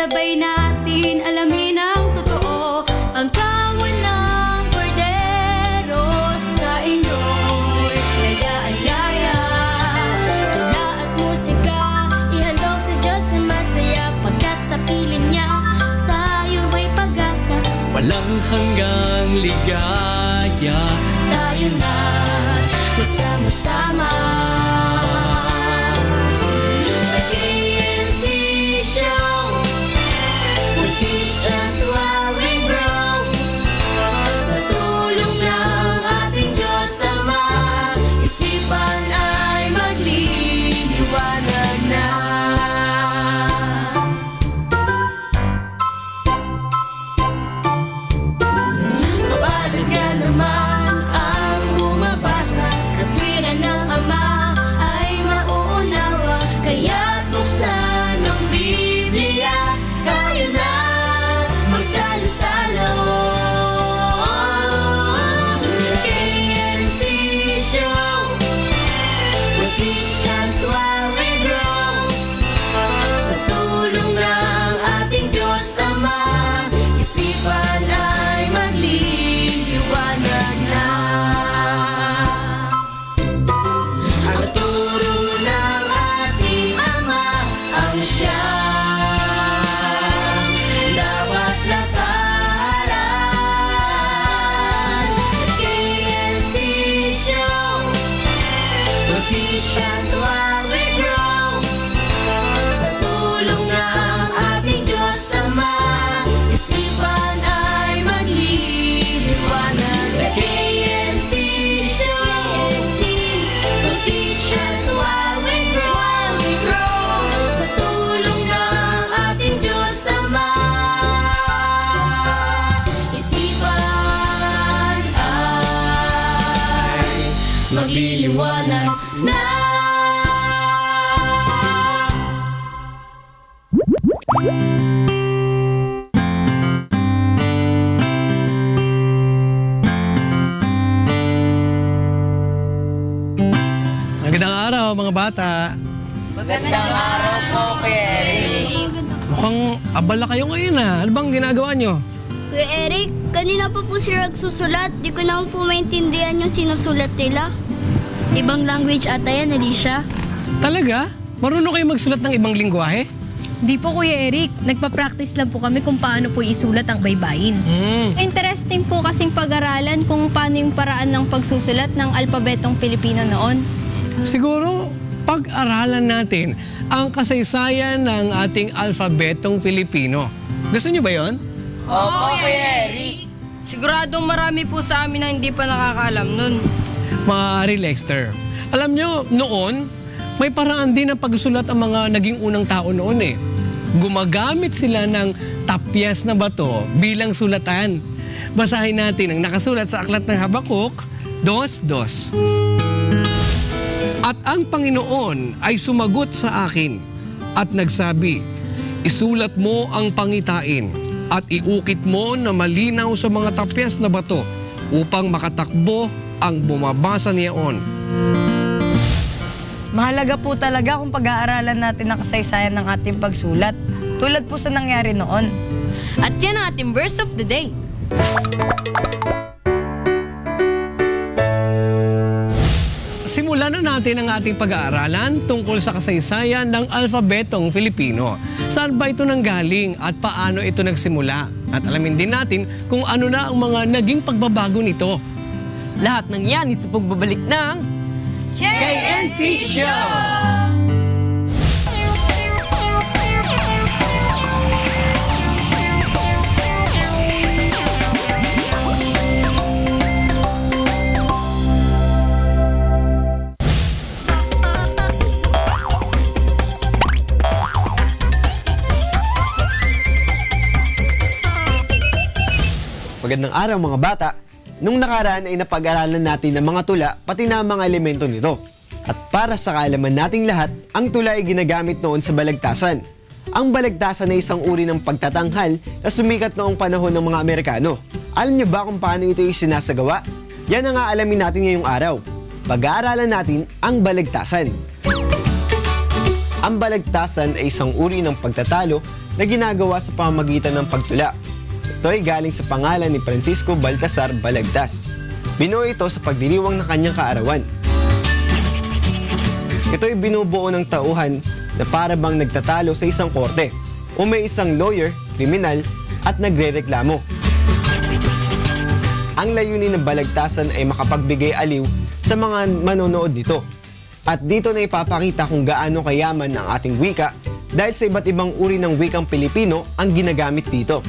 sabay natin alamin ang totoo. Ang kawan ng kordero sa inyo'y nag-aanyaya. Tula at musika, ihandog sa Diyos na masaya. Pagkat sa piling niya, tayo may pag-asa. Walang hanggang ligaya. Tayo na magsama-sama. The KNC Show, will teach us while we grow. Sa tulong ng ating Diyos Ama, isipan ay magliliwanag na. Kapalag nga naman ang bumabasa, katwiran ng Ama ay mauunawa. Kaya't buksan ang Biblia, tayo na magsalo-salo. KNC Show, will teach us while we grow. Sa tulong ng ating Diyos Ama, isipan ay magliliwanag na. Ang turo ng ating Ama ang siyang dapat lakaran. Sa KNC Show, will teach us while we grow. Sa tulong ng ating Diyos Ama, isipan ay magliliwanag. The KNC Show, will teach us while we grow. Sa tulong ng ating Diyos Ama, isipan ay magliliwanag na. Magandang araw mga bata. Magandang araw po, Kuya Eric. Mukhang abala kayo ngayon ah. Ano bang ginagawa nyo? Kuya Eric, kanina pa po sila nagsusulat. Di ko naman po maintindihan yung sinusulat nila. Ibang language ata yan, Alicia. Talaga? Marunong kayo magsulat ng ibang lingwahe? Di po, Kuya Eric. Nagpa-practice lang po kami kung paano po isulat ang baybayin. Interesting po kasing pag-aralan kung paano yung paraan ng pagsusulat ng alpabetong Pilipino noon. Siguro, pag-aralan natin ang kasaysayan ng ating alfabetong Pilipino. Gusto nyo ba yon? Opo, Kuya Eric. Siguradong marami po sa amin na hindi pa nakakaalam nun. Maaari, Lexter. Alam nyo, noon, may paraan din ng pagsulat ang mga naging unang tao noon eh. Gumagamit sila ng tapyas na bato bilang sulatan. Basahin natin ang nakasulat sa aklat ng Habakuk 2:2. At ang Panginoon ay sumagot sa akin at nagsabi, isulat mo ang pangitain at iukit mo na malinaw sa mga tapyas na bato upang makatakbo ang bumabasa niyaon. Mahalaga po talaga kung pag-aaralan natin ang kasaysayan ng ating pagsulat, tulad po sa nangyari noon. At yan ang ating verse of the day. Simulan na natin ang ating pag-aaralan tungkol sa kasaysayan ng alfabetong Filipino. Saan ba ito nanggaling at paano ito nagsimula? At alamin din natin kung ano na ang mga naging pagbabago nito. Lahat ng yan sa pagbabalik ng KNC Show! Magandang araw mga bata. Nung nakaraan ay napag-aralan natin ang mga tula pati na ang mga elemento nito. At para sa kaalaman nating lahat, ang tula ay ginagamit noon sa balagtasan. Ang balagtasan ay isang uri ng pagtatanghal na sumikat noong panahon ng mga Amerikano. Alam niyo ba kung paano ito isinasagawa? Yan ang aalamin natin ngayong araw. Pag-aaralan natin ang balagtasan. Ang balagtasan ay isang uri ng pagtatalo na ginagawa sa pamamagitan ng pagtula. Ito ay galing sa pangalan ni Francisco Baltasar Balagtas. Binuo ito sa pagdiriwang ng kanyang kaarawan. Ito ay binubuo ng tauhan na para bang nagtatalo sa isang korte o may isang lawyer, kriminal at nagrereklamo. Ang layunin ng balagtasan ay makapagbigay aliw sa mga manonood nito. At dito na ipapakita kung gaano kayaman ang ating wika dahil sa iba't ibang uri ng wikang Pilipino ang ginagamit dito.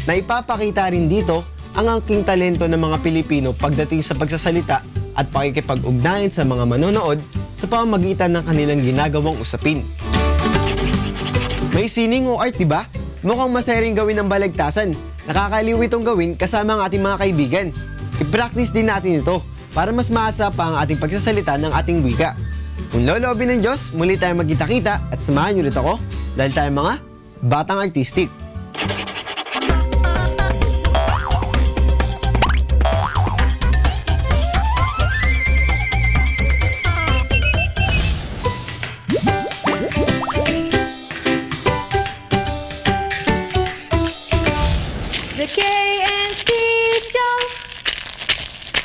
Naipapakita rin dito ang angking talento ng mga Pilipino pagdating sa pagsasalita at pakikipag-ugnayan sa mga manonood sa pamamagitan ng kanilang ginagawang usapin. May sining o art, diba? Mukhang masaya rin gawin ng balagtasan. Nakakaliw itong gawin kasama ang ating mga kaibigan. I-practice din natin ito para mas maasa pa ang ating pagsasalita ng ating wika. Kung loloobin ng Diyos, muli tayong magkita-kita at samahan niyo ulit ako dahil tayo mga batang artistic. The KNC show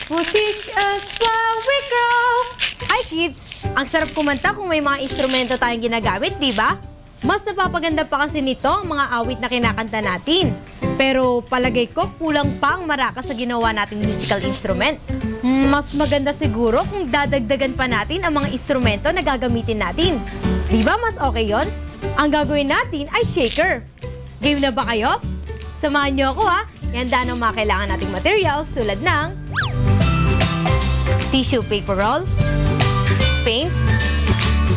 will teach us while we grow. Hi kids! Ang sarap kumanta kung may mga instrumento tayong ginagamit, di ba? Mas napapaganda pa kasi nito ang mga awit na kinakanta natin. Pero palagay ko kulang pa ang marakas sa ginawa nating musical instrument. Mas maganda siguro kung dadagdagan pa natin ang mga instrumento na gagamitin natin. Di ba mas okay yon? Ang gagawin natin ay shaker. Game na ba kayo? Samahan niyo ako ha. Ihanda ng mga kailangan nating materials tulad ng tissue paper roll, paint,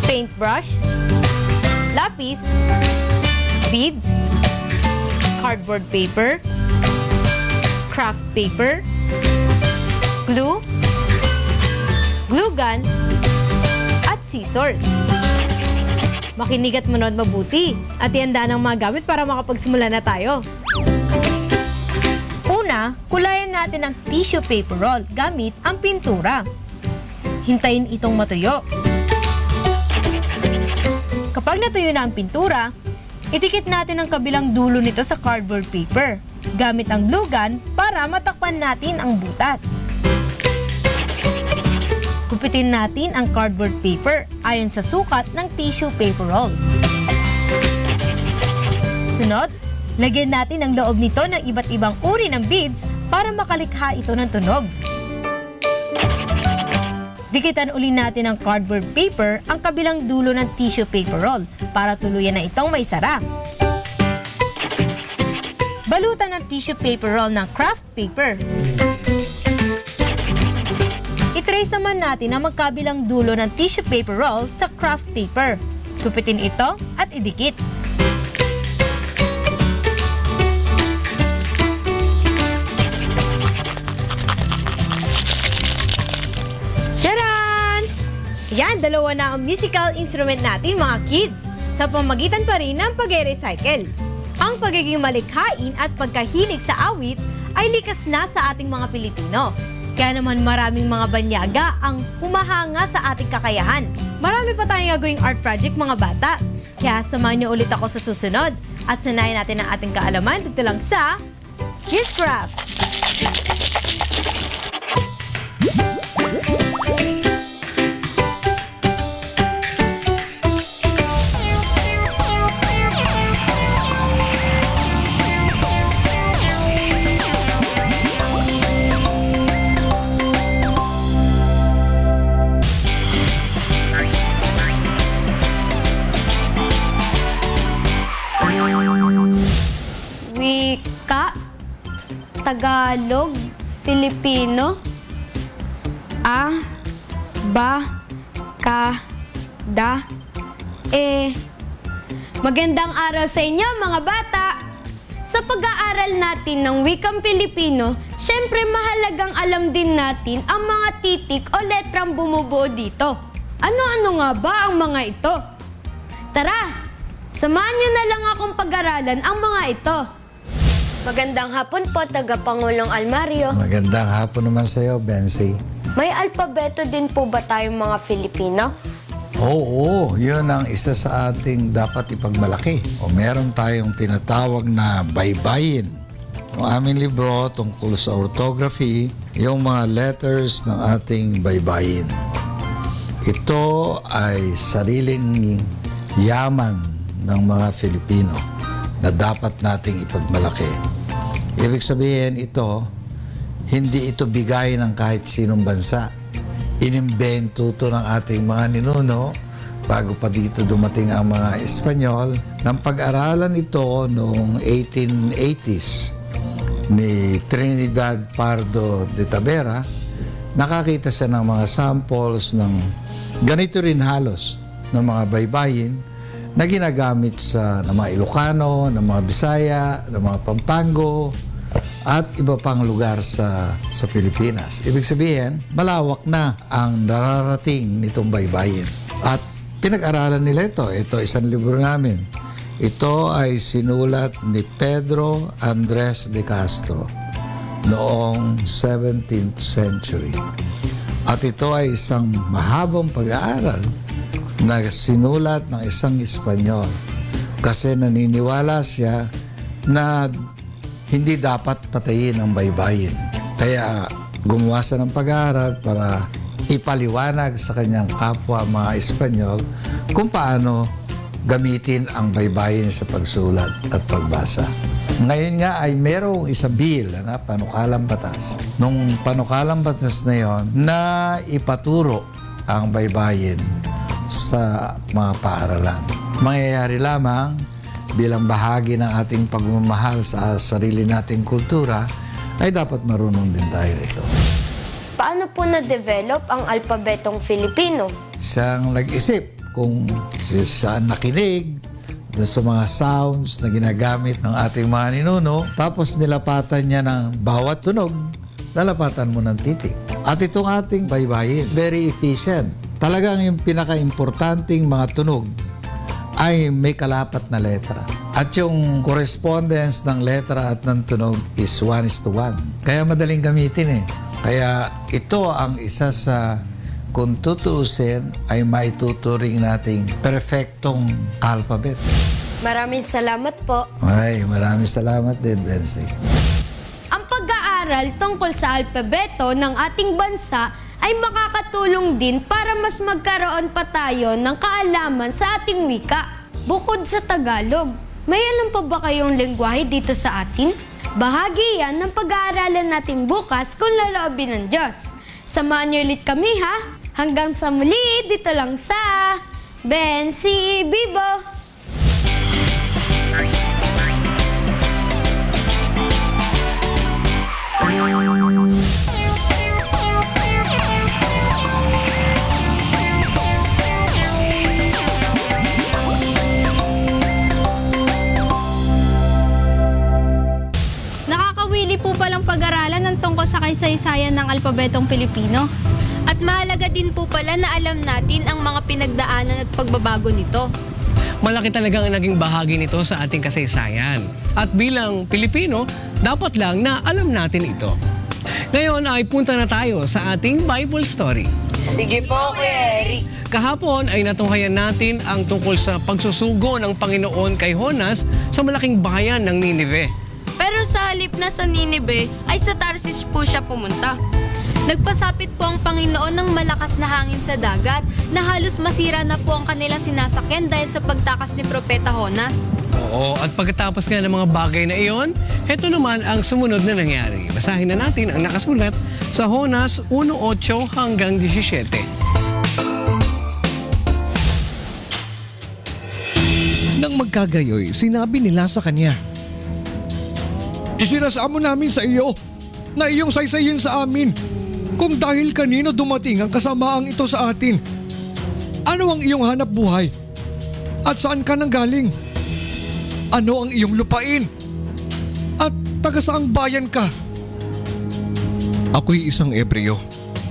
paintbrush, lapis, beads, cardboard paper, craft paper, glue, glue gun, at scissors. Makinig at manood mabuti at ihanda ng mga gamit para makapagsimula na tayo. Una, kulayan natin ang tissue paper roll gamit ang pintura. Hintayin itong matuyo. Kapag natuyo na ang pintura, itikit natin ang kabilang dulo nito sa cardboard paper gamit ang glue gun para matakpan natin ang butas. Gupitin natin ang cardboard paper ayon sa sukat ng tissue paper roll. Sunod, lagyan natin ang loob nito ng iba't ibang uri ng beads para makalikha ito ng tunog. Dikitan uli natin ang cardboard paper ang kabilang dulo ng tissue paper roll para tuluyan na itong may sara. Balutan ng tissue paper roll ng craft paper. I-trace naman natin ang magkabilang dulo ng tissue paper roll sa craft paper. Gupitin ito at idikit. Tcharan! Yan, dalawa na ang musical instrument natin mga kids. Sa pamagitan pa rin ng pag-recycle. Ang pagiging malikhain at pagkahilig sa awit ay likas na sa ating mga Pilipino. Kaya naman maraming mga banyaga ang humahanga sa ating kakayahan. Marami pa tayong gagawing art project mga bata. Kaya samahan niyo ulit ako sa susunod at sanayin natin ang ating kaalaman dito lang sa Kids Craft! Wika, Tagalog, Filipino, Magandang araw sa inyo mga bata! Sa pag-aaral natin ng wikang Pilipino, syempre mahalagang alam din natin ang mga titik o letrang bumubuo dito. Ano-ano nga ba ang mga ito? Tara, samahan niyo na lang akong pag-aralan ang mga ito. Magandang hapon po, Tagapangulong Almario. Magandang hapon naman sa iyo, Bensi. May alpabeto din po ba tayong mga Filipino? Oo, yun ang isa sa ating dapat ipagmalaki. O meron tayong tinatawag na baybayin. Yung aming libro tungkol sa orthography, yung mga letters ng ating baybayin. Ito ay sariling yaman ng mga Filipino na dapat nating ipagmalaki. Ibig sabihin ito, hindi ito bigay ng kahit sinong bansa. Inimbento ito ng ating mga ninuno bago pa dito dumating ang mga Espanyol. Nang pag-aralan ito noong 1880s ni Trinidad Pardo de Tavera, nakakita siya ng mga samples ng ganito rin halos ng mga baybayin na ginagamit ng mga Ilocano, ng mga Bisaya, ng mga Pampango, at iba pang lugar sa Pilipinas. Ibig sabihin, malawak na ang nararating nitong baybayin. At pinag-aralan nila ito. Ito, isang libro namin. Ito ay sinulat ni Pedro Andres de Castro noong 17th century. At ito ay isang mahabang pag-aaral na sinulat ng isang Espanyol kasi naniniwala siya na hindi dapat patayin ang baybayin. Kaya gumawa siya ng pag-aaral para ipaliwanag sa kanyang kapwa mga Espanyol kung paano gamitin ang baybayin sa pagsulat at pagbasa. Ngayon nga ay merong isang bill na panukalang batas. Nung panukalang batas na yon na ipaturo ang baybayin sa mga paaralan. Mangyayari lamang bilang bahagi ng ating pagmamahal sa sarili nating kultura, ay dapat marunong din tayo rito. Paano po na-develop ang alpabetong Filipino? Siyang nag-isip kung saan nakinig, dun sa mga sounds na ginagamit ng ating mga ninuno, tapos nilapatan niya ng bawat tunog, lalapatan mo ng titik. At itong ating baybayin, very efficient. Talagang yung pinaka-importanting mga tunog ay may kalapat na letra. At yung correspondence ng letra at ng tunog is 1:1. Kaya madaling gamitin eh. Kaya ito ang isa sa, kung tutuusin, ay maituturing nating perfectong alphabet. Maraming salamat po. Ay, maraming salamat din, Bensi. Ang pag-aaral tungkol sa alpabeto ng ating bansa ay makakatulong din para mas magkaroon pa tayo ng kaalaman sa ating wika. Bukod sa Tagalog, may alam pa ba kayong lengguwahe dito sa atin? Bahagi yan ng pag-aaralan natin bukas kung laloobin ng Diyos. Samahan niyo ulit kami ha! Hanggang sa muli, dito lang sa Bensi Bibo! Nakakawili po palang pag-aralan ng tungkol sa kaysaysayan ng alpabetong Pilipino. At mahalaga din po pala na alam natin ang mga pinagdaanan at pagbabago nito. Malaki talagang naging bahagi nito sa ating kasaysayan. At bilang Pilipino, dapat lang na alam natin ito. Ngayon ay punta na tayo sa ating Bible story. Sige po, Kuya Eric. Kahapon ay natunghayan natin ang tungkol sa pagsusugo ng Panginoon kay Jonas sa malaking bayan ng Ninive. Pero sa halip na sa Ninive, ay sa Tarsis po siya pumunta. Nagpasapit po ang Panginoon ng malakas na hangin sa dagat na halos masira na po ang kanilang sinasakyan dahil sa pagtakas ni Propeta Jonas. Oo, at pagkatapos nga ng mga bagay na iyon, heto naman ang sumunod na nangyari. Basahin na natin ang nakasulat sa Jonas 1:8 hanggang 17. Nang magkagayoy, sinabi nila sa kanya, "Isinasamo namin sa iyo na iyong saysayin sa amin kung dahil kanino dumating ang kasamaang ito sa atin. Ano ang iyong hanap buhay? At saan ka nanggaling? Ano ang iyong lupain? At taga saang bayan ka?" Ako'y isang Ebreo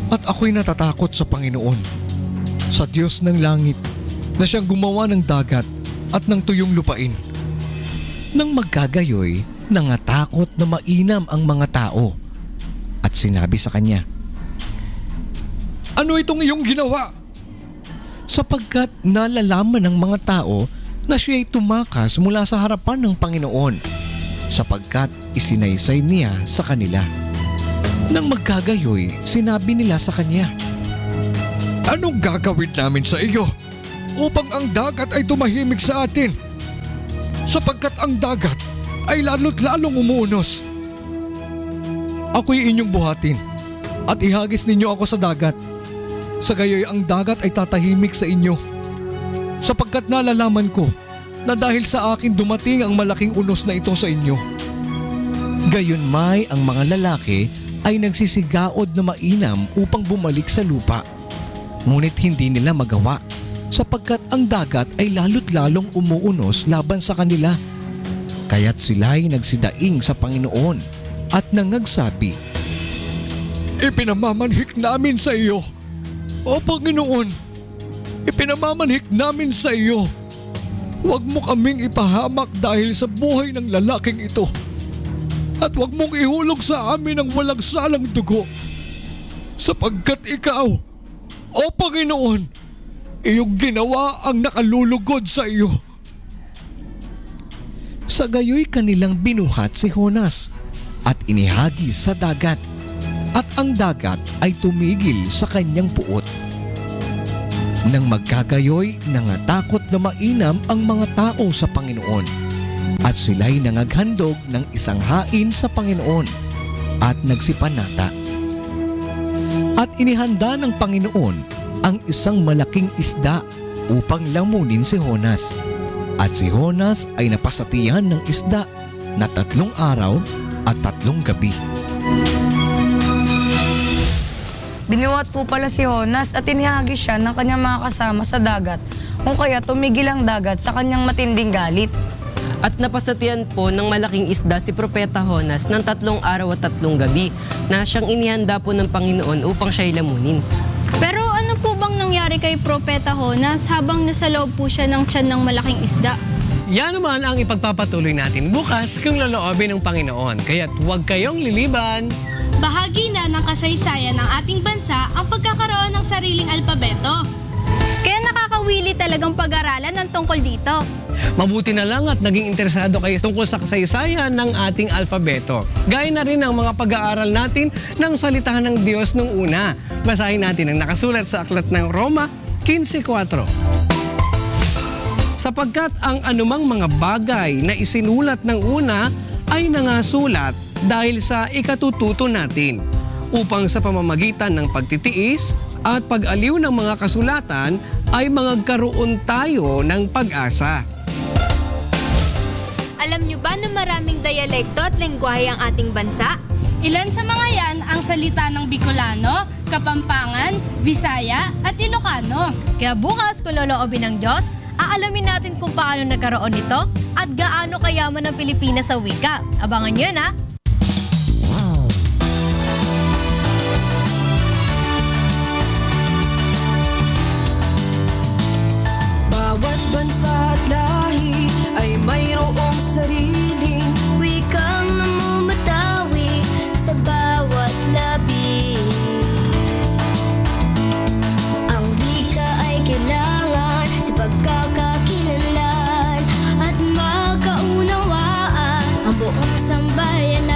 at ako'y natatakot sa Panginoon, sa Diyos ng langit na siyang gumawa ng dagat at ng tuyong lupain. Nang magkagayoy, nangatakot na mainam ang mga tao at sinabi sa kanya, "Ano itong iyong ginawa? sapagkat nalalaman ng mga tao na siya'y tumakas mula sa harapan ng Panginoon sapagkat isinaysay niya sa kanila. Nang magkagayoy, sinabi nila sa kanya, Anong gagawin namin sa iyo upang ang dagat ay tumahimik sa atin? Sapagkat ang dagat ay lalo't lalong umuunos. ako'y inyong buhatin at ihagis ninyo ako sa dagat. Sa gayoy ang dagat ay tatahimik sa inyo sapagkat nalalaman ko na dahil sa akin dumating ang malaking unos na ito sa inyo. Gayunmay ang mga lalaki ay nagsisigaod na mainam upang bumalik sa lupa. Ngunit hindi nila magawa sapagkat ang dagat ay lalo't lalong umuunos laban sa kanila. Kaya't sila'y nagsidaing sa Panginoon at nangagsabi, Ipinamamanhik namin sa iyo, O Panginoon, ipinamamanhik namin sa iyo. Huwag mo kaming ipahamak dahil sa buhay ng lalaking ito. At huwag mong ihulog sa amin ang walang salang dugo. Sapagkat ikaw, O Panginoon, iyong ginawa ang nakalulugod sa iyo. Sa gayoy kanilang binuhat si Jonas at inihagis sa dagat at ang dagat ay tumigil sa kanyang puot. Nang magkagayoy, nangatakot na mainam ang mga tao sa Panginoon at sila'y nangaghandog ng isang hain sa Panginoon at nagsipanata. At inihanda ng Panginoon ang isang malaking isda upang lamunin si Jonas. At si Jonas ay napasatihan ng isda na 3 araw at 3 gabi. Binuhat po pala si Jonas at inihagis siya ng kanyang mga kasama sa dagat, kung kaya tumigil ang dagat sa kanyang matinding galit. At napasatihan po ng malaking isda si Propeta Jonas ng 3 araw at 3 gabi na siyang inihanda po ng Panginoon upang siya'y lamunin. Pero ano po bang nangyari kay Propeta Jonas habang nasa loob po siya ng tiyan ng malaking isda? Yan naman ang ipagpapatuloy natin bukas kung loloobin ng Panginoon. Kaya't huwag kayong liliban. Bahagi na ng kasaysayan ng ating bansa ang pagkakaroon ng sariling alpabeto. Kaya nakakawili talagang pag-aralan ng tungkol dito. Mabuti na lang at naging interesado kayo tungkol sa kasaysayan ng ating alfabeto. Gaya na rin ang mga pag-aaral natin ng salitahan ng Diyos nung una. Basahin natin ang nakasulat sa aklat ng Roma 15:4. Sapagkat ang anumang mga bagay na isinulat ng una ay nangasulat dahil sa ikatututo natin, upang sa pamamagitan ng pagtitiis at pag-aliw ng mga kasulatan ay magkaroon tayo ng pag-asa. Alam niyo ba na maraming dialekto at lengguwahe ang ating bansa? Ilan sa mga yan ang salita ng Bicolano, Kapampangan, Visaya at Ilocano. Kaya bukas kung loloobin ng Diyos, aalamin natin kung paano nagkaroon nito at gaano kayaman ang Pilipinas sa wika. Abangan nyo yan, ha? Bawat bansa at lahi ay mayroong sariling Wikang namumutawi sa bawat labi. Ang wika ay kailangan sa pagkakakilanlan at magkaunawaan ang buong sambayanan.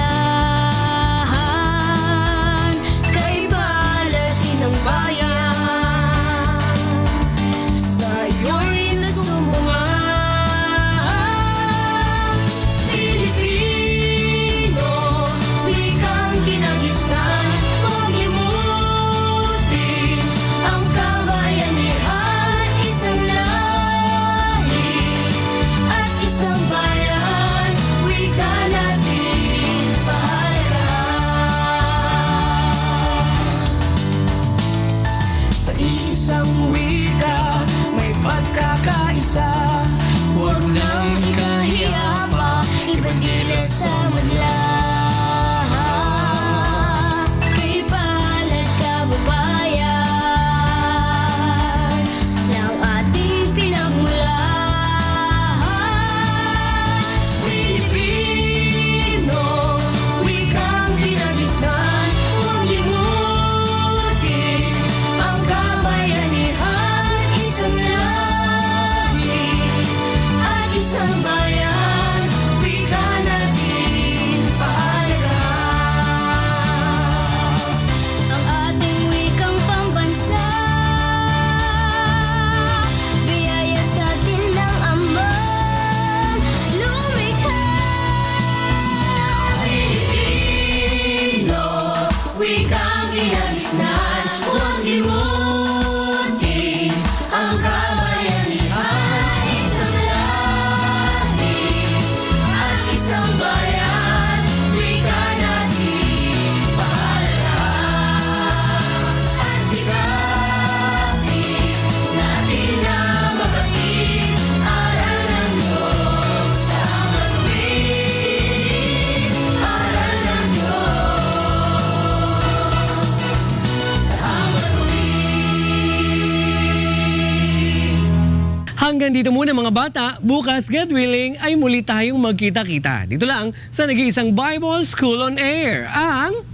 Hanggang dito muna mga bata, bukas, God willing, ay muli tayong magkita-kita. Dito lang sa nag-iisang Bible School on Air, ang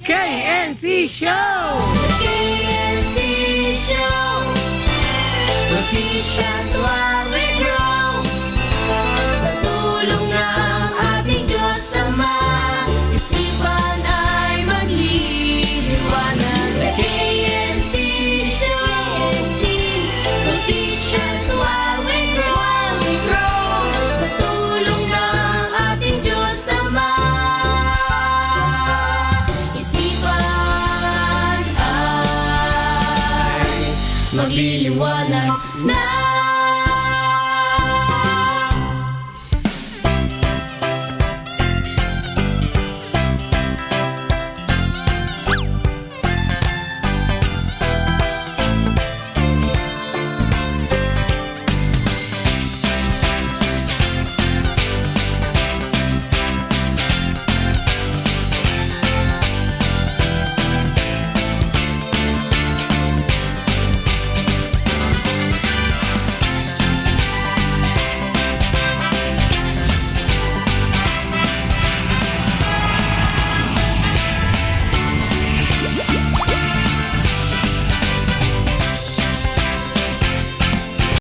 KNC Show! The KNC Show. Noticias while we grow. Sa tulong ng ating Diyos Ama, isipan ay magliliwanag. The KNC Show. Noticias